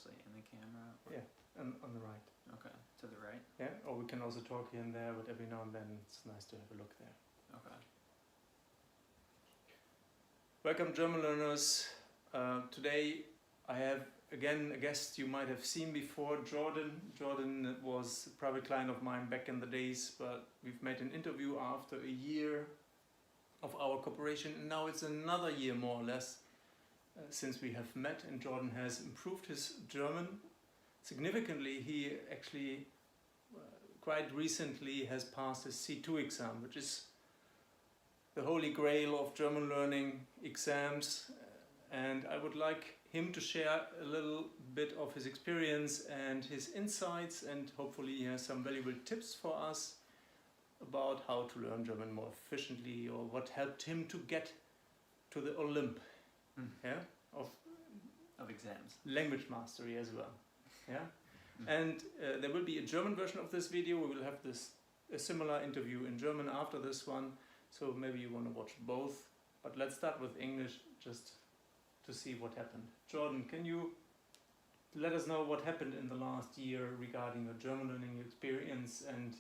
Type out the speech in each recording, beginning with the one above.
mostly in the camera? Yeah, on the right. Okay, to the right? Yeah, or we can also talk here and there, but every now and then it's nice to have a look there. Okay. Welcome, German learners. Today I have again a guest you might have seen before, Jordan. Jordan was a private client of mine back in the days, but we've made an interview after a year of our cooperation, and now it's another year more or less since we have met, and Jordan has improved his German significantly. He actually quite recently has passed his C2 exam, which is the holy grail of German learning exams, and I would like him to share a little bit of his experience and his insights, and hopefully he has some valuable tips for us about how to learn German more efficiently, or what helped him to get to the Olymp of exams. Language mastery as well. Yeah? And there will be a German version of this video. We will have a similar interview in German after this one, so maybe you want to watch both. But let's start with English just to see what happened. Jordan, can you let us know what happened in the last year regarding your German learning experience, and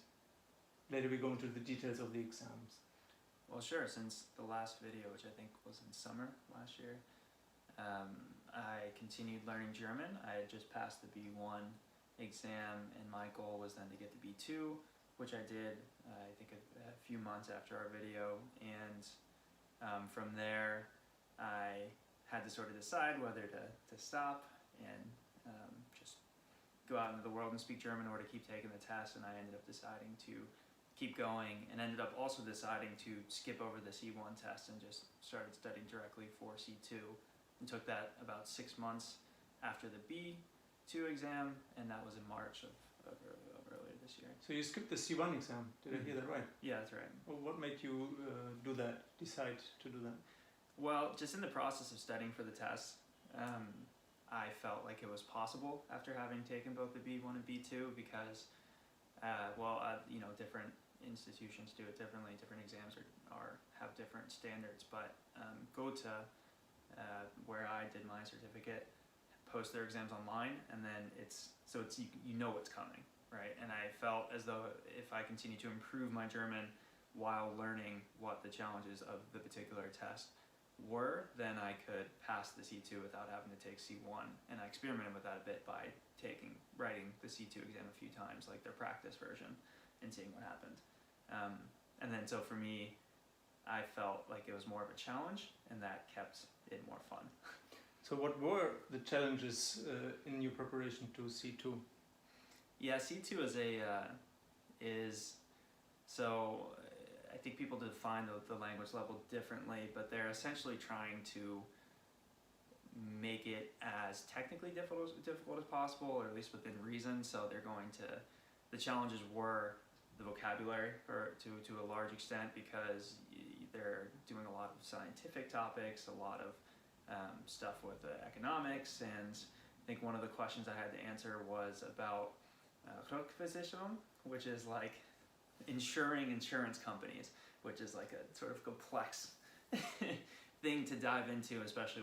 later we go into the details of the exams. Well, sure. Since the last video, which I think was in summer last year, I continued learning German. I had just passed the B1 exam, and my goal was then to get the B2, which I did, I think a few months after our video, and from there I had to sort of decide whether to stop and just go out into the world and speak German, or to keep taking the test, and I ended up deciding to keep going, and ended up also deciding to skip over the C1 test and just started studying directly for C2, and took that about 6 months after the B2 exam, and that was in March of earlier this year. So you skipped the C1 exam, did I hear that right? Yeah, that's right. Well, what made you decide to do that? Well, just in the process of studying for the test, I felt like it was possible after having taken both the B1 and B2, because different institutions do it differently. Different exams have different standards, but Goethe, where I did my certificate, post their exams online, and then you know what's coming, right? And I felt as though if I continue to improve my German while learning what the challenges of the particular test were, then I could pass the C2 without having to take C1. And I experimented with that a bit by writing the C2 exam a few times, like their practice version, and seeing what happened. And then so for me, I felt like it was more of a challenge, and that kept it more fun. So what were the challenges in your preparation to C2? Yeah, C2 I think people define the language level differently, but they're essentially trying to make it as technically difficult as possible, or at least within reason. So the challenges were the vocabulary to a large extent, because they're doing a lot of scientific topics, a lot of stuff with economics, and I think one of the questions I had to answer was about Rückversicherung, which is like insuring insurance companies, which is like a sort of complex thing to dive into, especially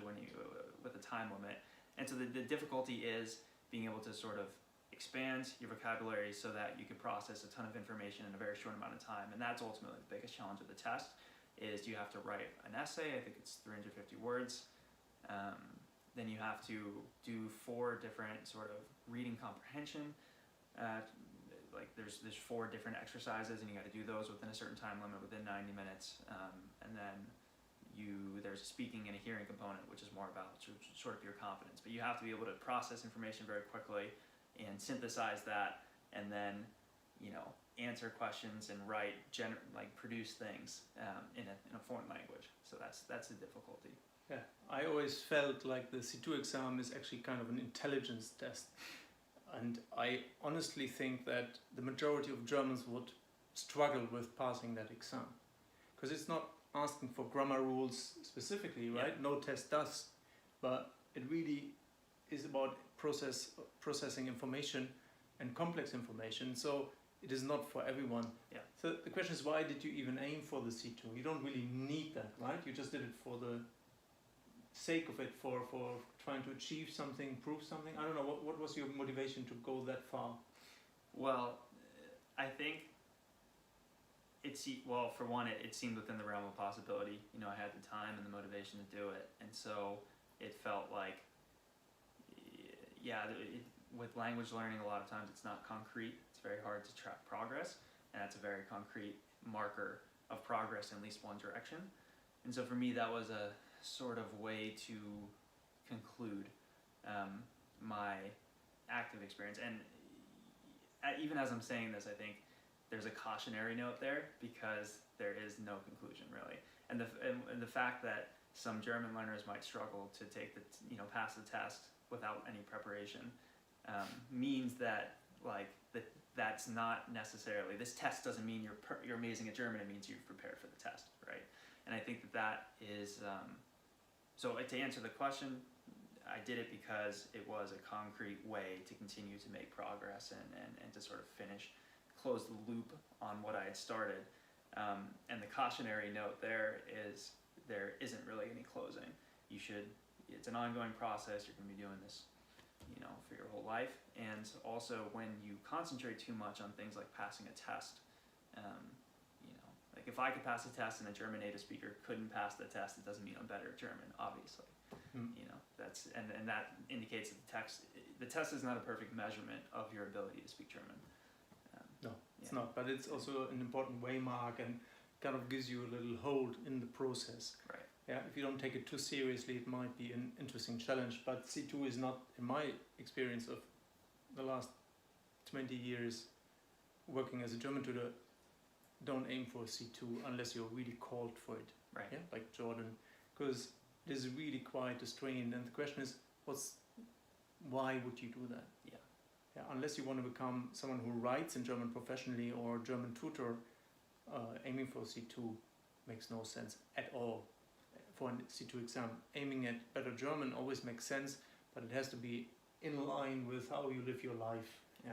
with a time limit. And so the difficulty is being able to sort of expand your vocabulary so that you can process a ton of information in a very short amount of time. And that's ultimately the biggest challenge of the test, is you have to write an essay. I think it's 350 words. Then you have to do 4 different sort of reading comprehension. Like there's 4 different exercises, and you got to do those within a certain time limit, within 90 minutes. And then there's a speaking and a hearing component, which is more about sort of your confidence. But you have to be able to process information very quickly and synthesize that, and then answer questions and produce things in a foreign language. So that's the difficulty. Yeah, I always felt like the C2 exam is actually kind of an intelligence test. And I honestly think that the majority of Germans would struggle with passing that exam. Because it's not asking for grammar rules specifically, right? Yeah. No test does. But it really is about processing information, and complex information. So it is not for everyone. Yeah. So the question is, why did you even aim for the C2? You don't really need that, right? You just did it sake of it, for trying to achieve something, prove something? I don't know. What was your motivation to go that far? Well, I think well, for one, it seemed within the realm of possibility. You know, I had the time and the motivation to do it, and so it felt like, with language learning, a lot of times it's not concrete. It's very hard to track progress, and that's a very concrete marker of progress in at least one direction. And so for me, that was a sort of way to conclude my active experience. And even as I'm saying this, I think there's a cautionary note there, because there is no conclusion really. And the fact that some German learners might struggle to take pass the test without any preparation means that that's not necessarily, this test doesn't mean you're amazing at German. It means you've prepared for the test, right? And I think that is so to answer the question, I did it because it was a concrete way to continue to make progress and to sort of close the loop on what I had started. And the cautionary note there is there isn't really any closing. It's an ongoing process. You're going to be doing this, for your whole life. And also, when you concentrate too much on things like passing a test, like if I could pass a test and a German native speaker couldn't pass the test, it doesn't mean I'm better at German, obviously. That's and that indicates that the test is not a perfect measurement of your ability to speak German. No, it's not, but it's also an important waymark and kind of gives you a little hold in the process. Right. Yeah, if you don't take it too seriously, it might be an interesting challenge. But C2 is not, in my experience of the last 20 years working as a German tutor, don't aim for C2 unless you're really called for it. Right. Yeah, like Jordan, because it is really quite a strain. And the question is, why would you do that? Yeah. Yeah, unless you want to become someone who writes in German professionally or German tutor, aiming for C2 makes no sense at all. For a C2 exam, aiming at better German always makes sense, but it has to be in line with how you live your life. Yeah.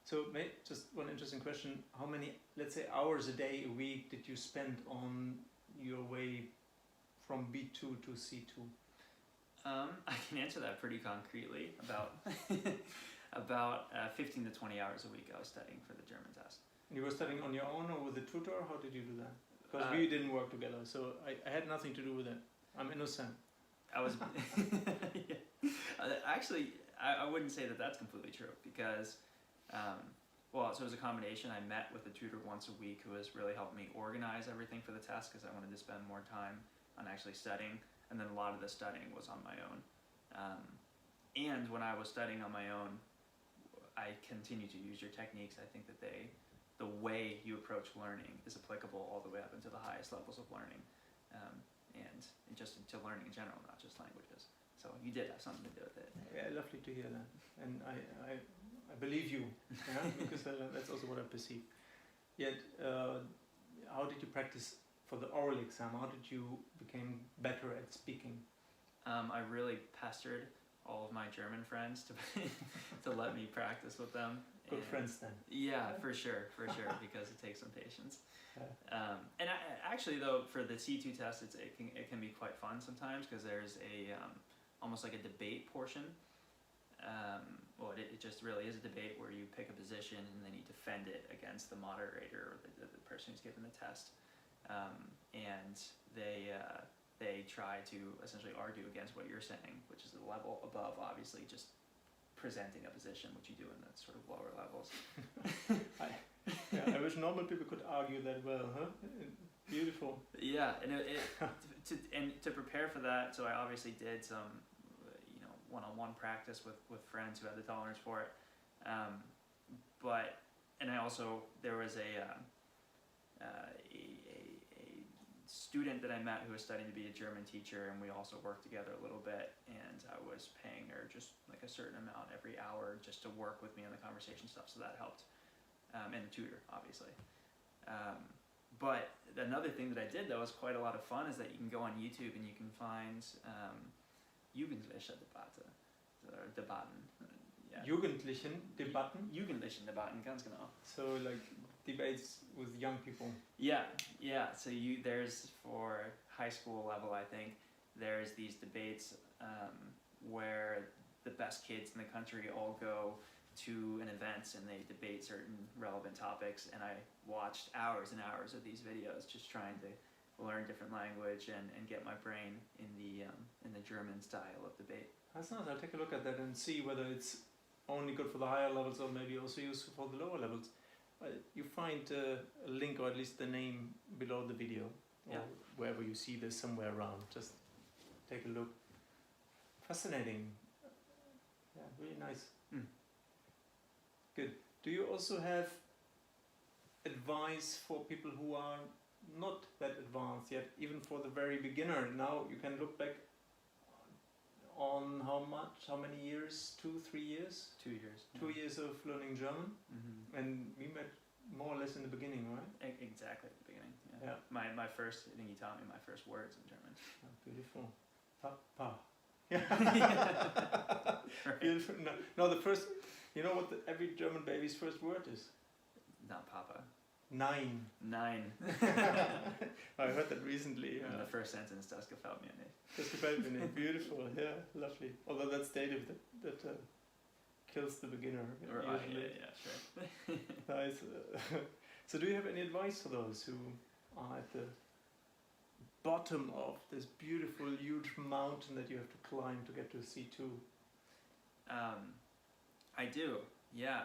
So, just one interesting question: how many, let's say, hours a day, a week did you spend on your way from B2 to C2? I can answer that pretty concretely. About 15 to 20 hours a week I was studying for the German test. You were studying on your own or with a tutor? How did you do that? Because we didn't work together, so I had nothing to do with it. I'm innocent. I was actually, I wouldn't say that that's completely true, because so it was a combination. I met with a tutor once a week who was really helping me organize everything for the test, because I wanted to spend more time on actually studying, and then a lot of the studying was on my own. And when I was studying on my own, I continued to use your techniques. I think that the way you approach learning is applicable all the way up into the highest levels of learning, and just to learning in general, not just languages. So you did have something to do with it. Yeah, lovely to hear that, and I believe you, yeah, because that's also what I perceive. Yet, how did you practice for the oral exam? How did you become better at speaking? I really pestered all of my German friends to let me practice with them. Good friends then. Yeah, for sure, because it takes some patience. And actually, though, for the C2 test, it can be quite fun sometimes, because there's almost like a debate portion. It just really is a debate where you pick a position and then you defend it against the moderator or the person who's given the test, and they try to essentially argue against what you're saying, which is the level above, obviously, just presenting a position, which you do in the sort of lower levels. I wish normal people could argue that well, huh? Beautiful. Yeah, and to prepare for that, so I obviously did some, one-on-one practice with friends who had the tolerance for it. And I also, there was a student that I met who was studying to be a German teacher, and we also worked together a little bit, and I was paying her just like a certain amount every hour just to work with me on the conversation stuff, so that helped. And the tutor, obviously. But another thing that I did that was quite a lot of fun is that you can go on YouTube and you can find Jugendliche Debatten. Yeah. Jugendlichen Debatten? Jugendlichen Debatten, ganz genau. So like debates with young people. Yeah. So there's, for high school level, I think, there's these debates where the best kids in the country all go to an event and they debate certain relevant topics, and I watched hours and hours of these videos just trying to learn different language and get my brain in the German style of debate. That's nice. I'll take a look at that and see whether it's only good for the higher levels or maybe also useful for the lower levels. You find a link or at least the name below the video, or Yeah. wherever you see this somewhere around. Just take a look. Fascinating. Yeah, really nice. Mm. Good. Do you also have advice for people who are not that advanced yet, even for the very beginner? Now you can look back on how many years? 2-3 years? 2 years. 2 years of learning German, Mm-hmm. and we met more or less in the beginning, right? Exactly at the beginning. Yeah. My first, I think you taught me my first words in German. Oh, beautiful. Papa. Right. Beautiful. No, the first, you know what every German baby's first word is? Not Papa. Nine. 9. I heard that recently. And the first sentence, das gefällt mir nicht. Das gefällt mir nicht. Beautiful, yeah, lovely. Although that's dative, that kills the beginner. Usually. Yeah, sure. Nice. So do you have any advice for those who are at the bottom of this beautiful, huge mountain that you have to climb to get to C2? I do, yeah.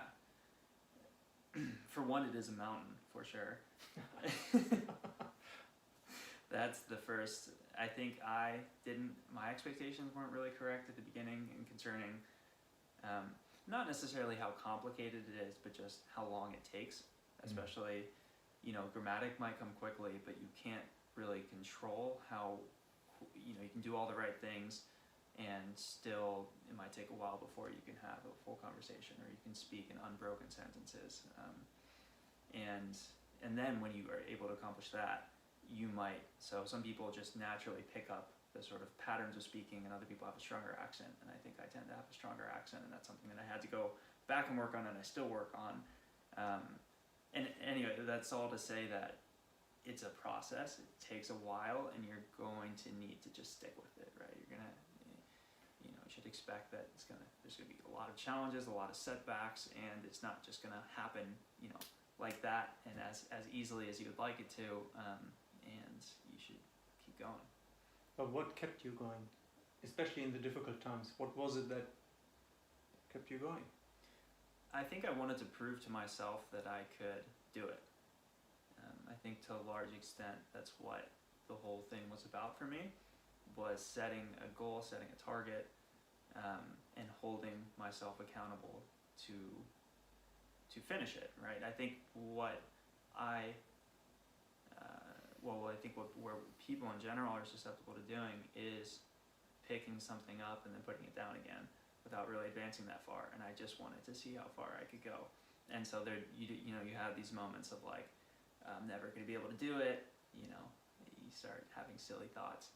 For one, it is a mountain, for sure. That's the first. I think my expectations weren't really correct at the beginning in concerning not necessarily how complicated it is, but just how long it takes. Especially, grammatic might come quickly, but you can't really control how, you can do all the right things, and still it might take a while before you can have a full conversation or you can speak in unbroken sentences. And then when you are able to accomplish that, so some people just naturally pick up the sort of patterns of speaking, and other people have a stronger accent, and I think I tend to have a stronger accent, and that's something that I had to go back and work on, and I still work on. And anyway, that's all to say that it's a process. It takes a while, and you're going to need to just stick with it, right? You're gonna, you should expect that there's gonna be a lot of challenges, a lot of setbacks, and it's not just gonna happen, like that and as easily as you would like it to. And you should keep going. But what kept you going, especially in the difficult times? What was it that kept you going? I think I wanted to prove to myself that I could do it. I think to a large extent that's what the whole thing was about for me, was setting a goal, setting a target, and holding myself accountable to finish it, right? I think where people in general are susceptible to doing is picking something up and then putting it down again without really advancing that far. And I just wanted to see how far I could go. And so you have these moments of like, I'm never going to be able to do it. You start having silly thoughts.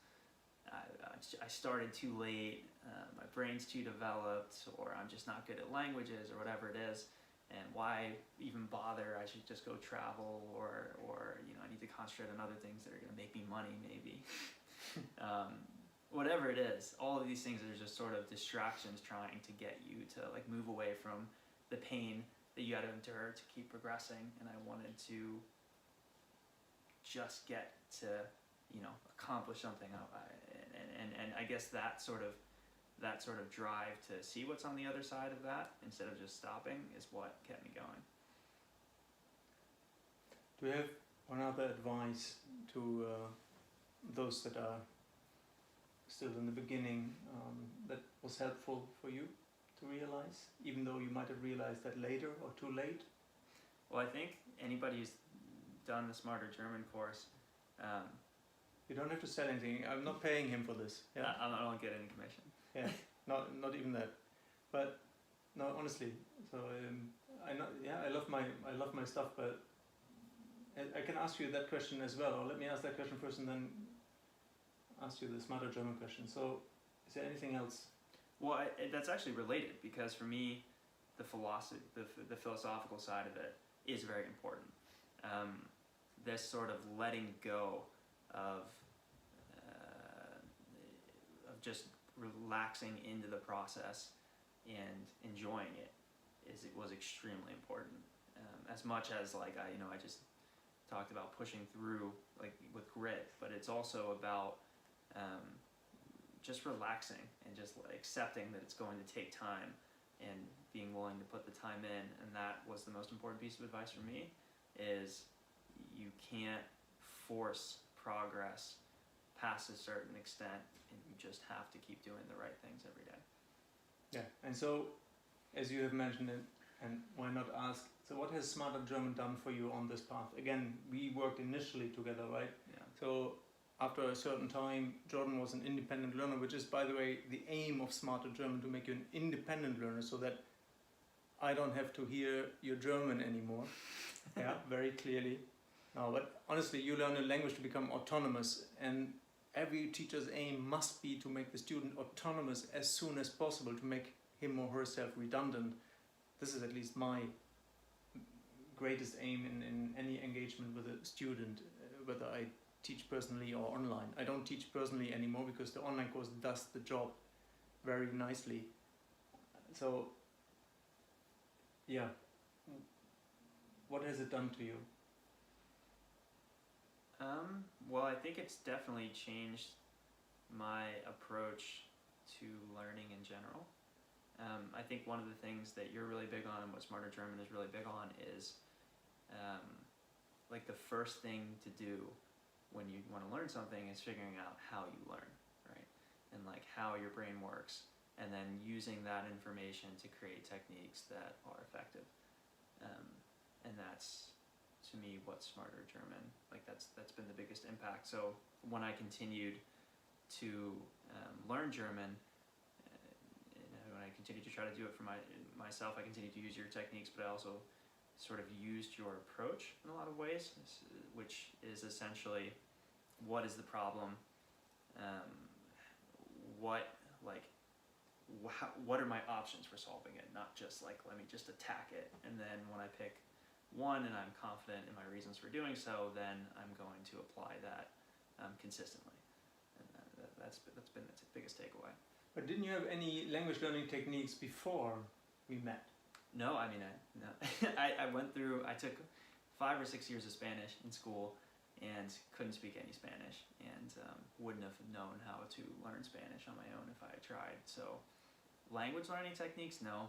I started too late. My brain's too developed, or I'm just not good at languages, or whatever it is. And why even bother? I should just go travel, or I need to concentrate on other things that are going to make me money, maybe. Whatever it is, all of these things are just sort of distractions trying to get you to like move away from the pain that you had to endure to keep progressing. And I wanted to just get to accomplish something. And I guess that sort of drive to see what's on the other side of that instead of just stopping is what kept me going. Do you have one other advice to those that are still in the beginning that was helpful for you to realize, even though you might have realized that later or too late? Well, I think anybody who's done the Smarter German course, you don't have to sell anything. I'm not paying him for this. Yeah, I don't get any commission. Yeah, not even that. But no, honestly. So I love my stuff, but I can ask you that question as well. Or let me ask that question first, and then ask you the Smarter German question. So, is there anything else? Well, that's actually related, because for me, the philosophical side of it is very important. This sort of letting go of just relaxing into the process and enjoying it was extremely important. As much as like I just talked about pushing through like with grit, but it's also about just relaxing and just accepting that it's going to take time and being willing to put the time in. And that was the most important piece of advice for me, is you can't force progress past a certain extent, and you just have to keep doing the right things every day. Yeah, and so, as you have mentioned it, and why not ask, so what has Smarter German done for you on this path? Again, we worked initially together, right? Yeah. So after a certain time, Jordan was an independent learner, which is, by the way, the aim of Smarter German, to make you an independent learner, so that I don't have to hear your German anymore. Yeah, very clearly. No, but honestly, you learn a language to become autonomous, and every teacher's aim must be to make the student autonomous as soon as possible, to make him or herself redundant. This is at least my greatest aim in any engagement with a student, whether I teach personally or online. I don't teach personally anymore because the online course does the job very nicely. So, yeah, what has it done to you? Well, I think it's definitely changed my approach to learning in general. I think one of the things that you're really big on and what Smarter German is really big on is like the first thing to do when you want to learn something is figuring out how you learn, right? And like how your brain works, and then using that information to create techniques that are effective. And that's, to me, what Smarter German, like that's been the biggest impact. So when I continued to learn German, when I continued to try to do it for myself, I continued to use your techniques, but I also sort of used your approach in a lot of ways, which is essentially, what is the problem? What are my options for solving it? Not just like, let me just attack it. And then when I pick one and I'm confident in my reasons for doing so, then I'm going to apply that consistently. And that's been the biggest takeaway. But didn't you have any language learning techniques before we met? No, I mean, I took 5 or 6 years of Spanish in school and couldn't speak any Spanish, and wouldn't have known how to learn Spanish on my own if I had tried. So language learning techniques, no.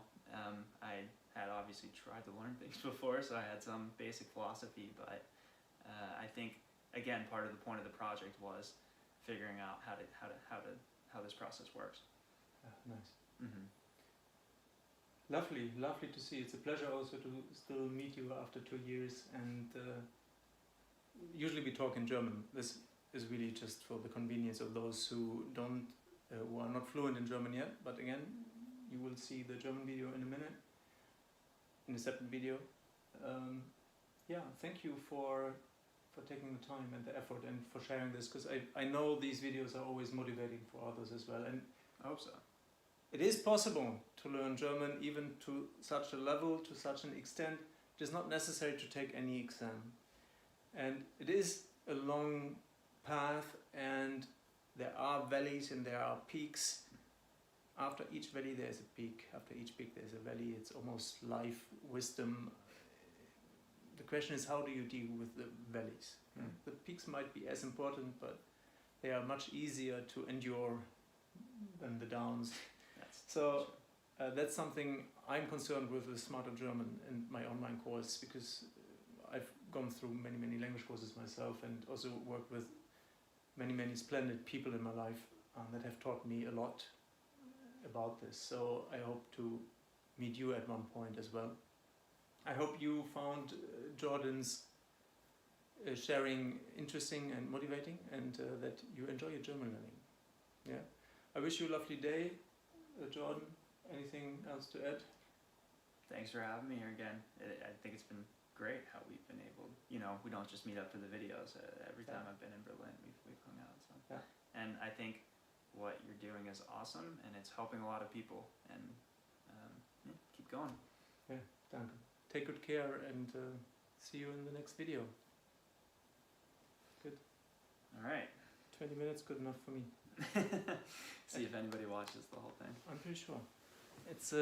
I had obviously tried to learn things before, so I had some basic philosophy, but I think, again, part of the point of the project was figuring out how this process works. Nice. Mm-hmm. Lovely to see. It's a pleasure also to still meet you after 2 years, and usually we talk in German. This is really just for the convenience of those who are not fluent in German yet, but again, you will see the German video in a minute, in a separate video. Yeah, thank you for taking the time and the effort and for sharing this, because I know these videos are always motivating for others as well. And I hope so. it is possible to learn German even to such a level, to such an extent. It is not necessary to take any exam. And it is a long path, and there are valleys and there are peaks. After each valley there is a peak. After each peak there is a valley. It's almost life wisdom. The question is, how do you deal with the valleys? The peaks might be as important, but they are much easier to endure than the downs. So that's something I'm concerned with Smarter German and my online course, because I've gone through many language courses myself, and also worked with many splendid people in my life that have taught me a lot about this. So I hope to meet you at one point as well. I hope you found Jordan's sharing interesting and motivating, and that you enjoy your German learning. Yeah, I wish you a lovely day, Jordan. Anything else to add? Thanks for having me here again. I think it's been great how we've been able, we don't just meet up for the videos. Every time I've been in Berlin, we've hung out. So. Yeah. And I think what you're doing is awesome, and it's helping a lot of people. And keep going. Yeah, danke. Take good care, and see you in the next video. Good. All right. 20 minutes, good enough for me. See if anybody watches the whole thing. I'm pretty sure. It's